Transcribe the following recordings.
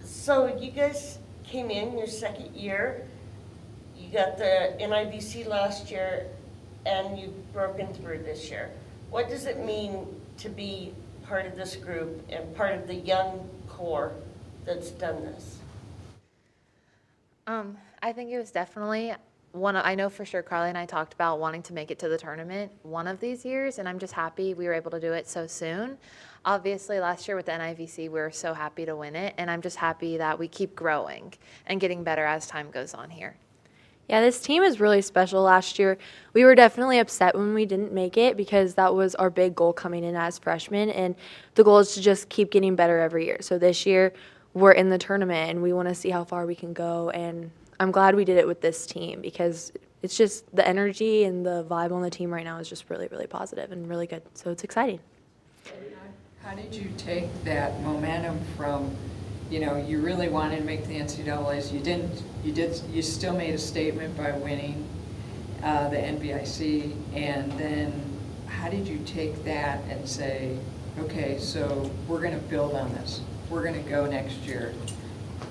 So you guys came in your second year. You got the NIVC last year, and you've broken through this year. What does it mean to be part of this group and part of the young core that's done this? I think it was definitely I know for sure Carlie and I talked about wanting to make it to the tournament one of these years, and I'm just happy we were able to do it so soon. Obviously, last year with the NIVC, we were so happy to win it, and I'm just happy that we keep growing and getting better as time goes on here. Yeah, this team is really special last year. We were definitely upset when we didn't make it because that was our big goal coming in as freshmen, and the goal is to just keep getting better every year. So this year, we're in the tournament, and we want to see how far we can go, and I'm glad we did it with this team because it's just the energy and the vibe on the team right now is just really, really positive and really good. So it's exciting. How did you take that momentum from, you really wanted to make the NCAAs, you still made a statement by winning the NBIC, and then how did you take that and say, okay, so we're going to build on this. We're going to go next year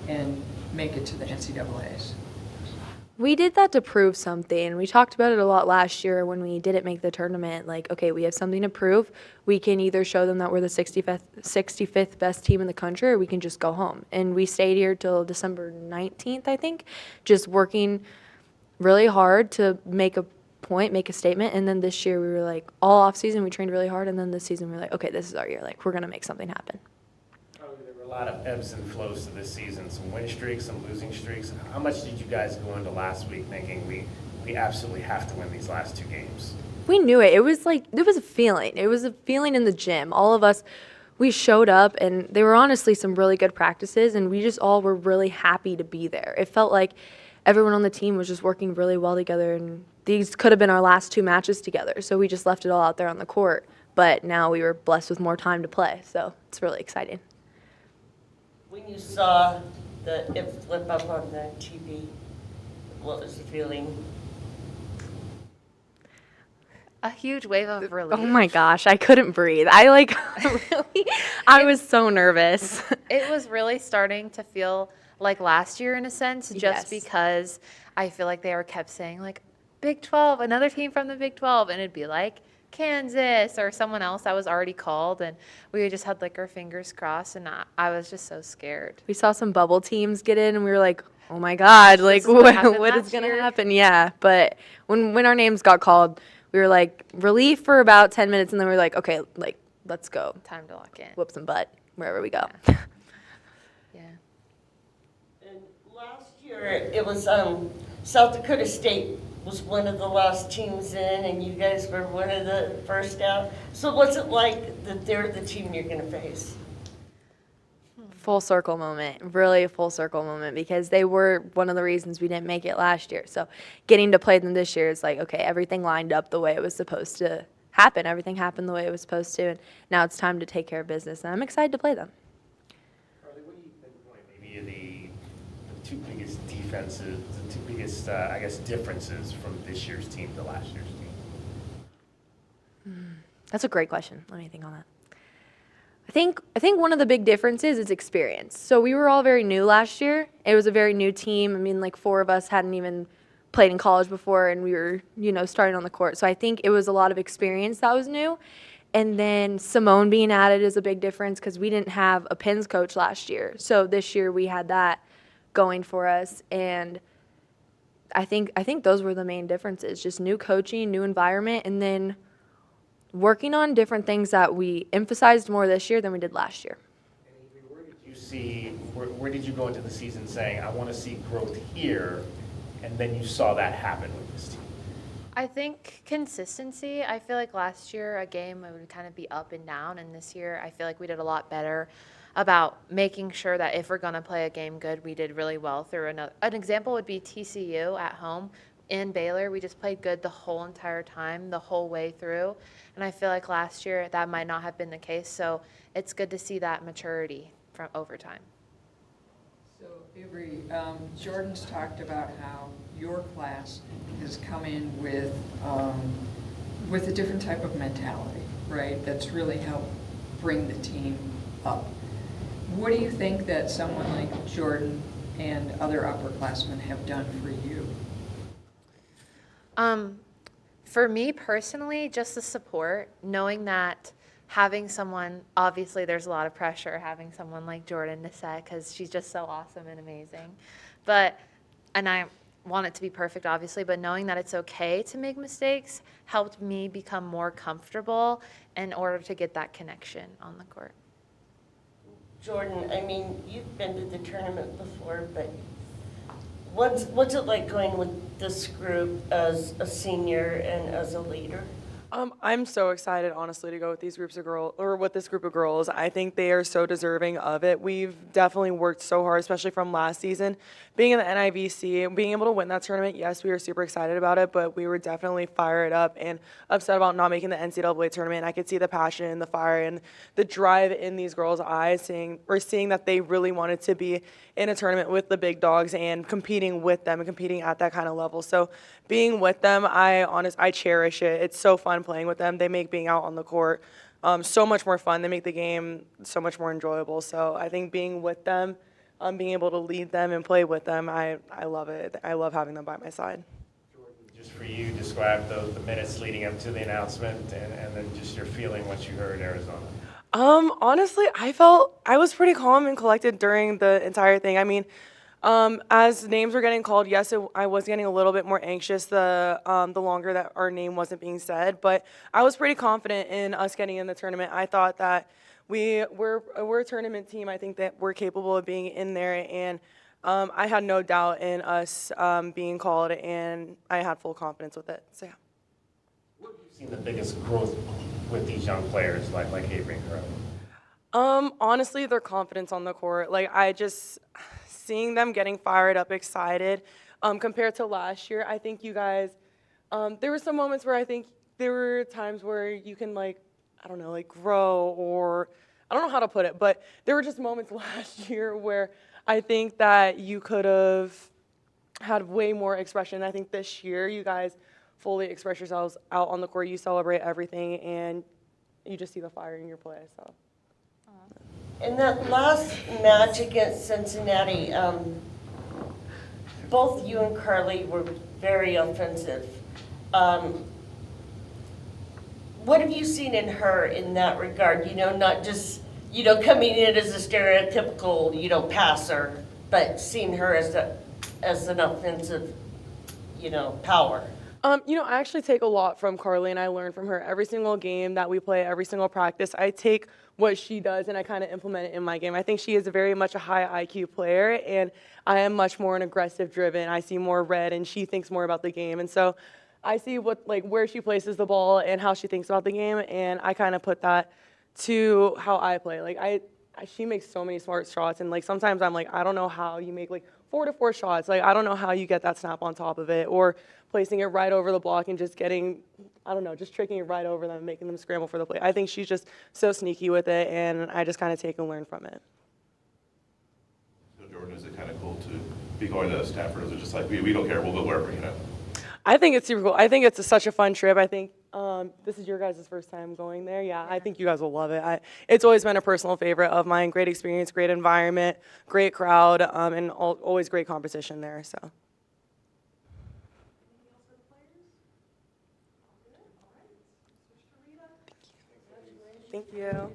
and make it to the NCAAs? We did that to prove something. We talked about it a lot last year when we didn't make the tournament. Like, okay, we have something to prove. We can either show them that we're the 65th best team in the country, or we can just go home. And we stayed here till December 19th, I think, just working really hard to make a point, make a statement. And then this year we were like, all off season we trained really hard, and then this season we were like, okay, this is our year. Like, we're going to make something happen. There were a lot of ebbs and flows to this season, some win streaks, some losing streaks. How much did you guys go into last week thinking we absolutely have to win these last two games? We knew it. It was a feeling. It was a feeling in the gym. All of us, we showed up, and they were honestly some really good practices, and we just all were really happy to be there. It felt like everyone on the team was just working really well together, and these could have been our last two matches together. So we just left it all out there on the court. But now we were blessed with more time to play, so it's really exciting. When you saw it flip up on the TV, what was the feeling? A huge wave of relief. Oh my gosh, I couldn't breathe. I was so nervous. It was really starting to feel like last year in a sense, just because I feel like they were kept saying like Big 12, another team from the Big 12, and it'd be like Kansas or someone else that was already called, and we just had like our fingers crossed, and I was just so scared. We saw some bubble teams get in, and we were like, oh my God, like what is going to happen? Yeah, but when our names got called, we were like relief for about 10 minutes, and then we were like, okay, like let's go. Time to lock in. Whoop some butt wherever we go. Yeah. And last year, it was South Dakota State was one of the last teams in, and you guys were one of the first out. So what's it like that they're the team you're going to face? Full circle moment, really a full circle moment, because they were one of the reasons we didn't make it last year. So getting to play them this year is like, okay, everything lined up the way it was supposed to happen. Everything happened the way it was supposed to, and now it's time to take care of business, and I'm excited to play them. Carlie, what do you think maybe the two biggest defenses, the two biggest, I guess, differences from this year's team to last year's team? That's a great question. Let me think on that. I think one of the big differences is experience. So we were all very new last year. It was a very new team. I mean, like 4 of us hadn't even played in college before, and we were, starting on the court. So I think it was a lot of experience that was new. And then Simone being added is a big difference because we didn't have a pins coach last year. So this year we had that going for us, and I think those were the main differences, just new coaching, new environment, and then working on different things that we emphasized more this year than we did last year. And Avery, where did you go into the season saying, I want to see growth here, and then you saw that happen with this team? I think consistency. I feel like last year a game would kind of be up and down, and this year I feel like we did a lot better about making sure that if we're going to play a game good, we did really well through an example would be TCU at home. In Baylor, we just played good the whole entire time, the whole way through. And I feel like last year that might not have been the case. So it's good to see that maturity from over time. So Avery, Jordan's talked about how your class has come in with a different type of mentality, right? That's really helped bring the team up. What do you think that someone like Jordan and other upperclassmen have done for you? For me personally, just the support, knowing that having someone, obviously there's a lot of pressure having someone like Jordan to set because she's just so awesome and amazing. And I want it to be perfect, obviously, but knowing that it's okay to make mistakes helped me become more comfortable in order to get that connection on the court. Jordan, I mean, you've been to the tournament before, but what's it like going with this group as a senior and as a leader? I'm so excited, honestly, to go with these groups of girls, or with this group of girls. I think they are so deserving of it. We've definitely worked so hard, especially from last season. Being in the NIVC, being able to win that tournament, yes, we were super excited about it, but we were definitely fired up and upset about not making the NCAA tournament. I could see the passion and the fire and the drive in these girls' eyes, seeing that they really wanted to be in a tournament with the big dogs and competing with them and competing at that kind of level. So being with them, I cherish it. It's so fun playing with them. They make being out on the court so much more fun. They make the game so much more enjoyable. So I think being with them, being able to lead them and play with them, I love it. I love having them by my side. Jordan, just for you, describe the minutes leading up to the announcement and then just your feeling once you heard Arizona. Honestly, I was pretty calm and collected during the entire thing. I mean, as names were getting called, yes, I was getting a little bit more anxious the longer that our name wasn't being said, but I was pretty confident in us getting in the tournament. I thought that we're a tournament team. I think that we're capable of being in there, and I had no doubt in us being called, and I had full confidence with it. So yeah. What have you seen the biggest growth with these young players like Avery and Carlie? Honestly, their confidence on the court. Like, seeing them getting fired up, excited, compared to last year, I think you guys, there were some moments where I think there were times where you can, like, I don't know, like grow, or I don't know how to put it, but there were just moments last year where I think that you could have had way more expression. I think this year you guys fully express yourselves out on the court. You celebrate everything, and you just see the fire in your play. So. In that last match against Cincinnati, both you and Carlie were very offensive. What have you seen in her in that regard? You know, not just, you know, coming in as a stereotypical, you know, passer, but seeing her as an offensive, you know, power. You know, I actually take a lot from Carlie, and I learn from her every single game that we play, every single practice. I take what she does and I kind of implement it in my game. I think she is very much a high IQ player, and I am much more an aggressive driven. I see more red, and she thinks more about the game. And so I see where she places the ball and how she thinks about the game, and I kind of put that to how I play. She makes so many smart shots, and sometimes I'm like, I don't know how you make 4 to 4 shots. I don't know how you get that snap on top of it, or placing it right over the block and just getting, I don't know, just tricking it right over them and making them scramble for the play. I think she's just so sneaky with it, and I just kind of take and learn from it. So Jordan, is it kind of cool to be going to Stanford? Is it just like, we don't care, we'll go wherever, you know? I think it's super cool. I think it's such a fun trip. I think this is your guys' first time going there. Yeah, I think you guys will love it. It's always been a personal favorite of mine. Great experience, great environment, great crowd, and always great competition there. So. Thank you.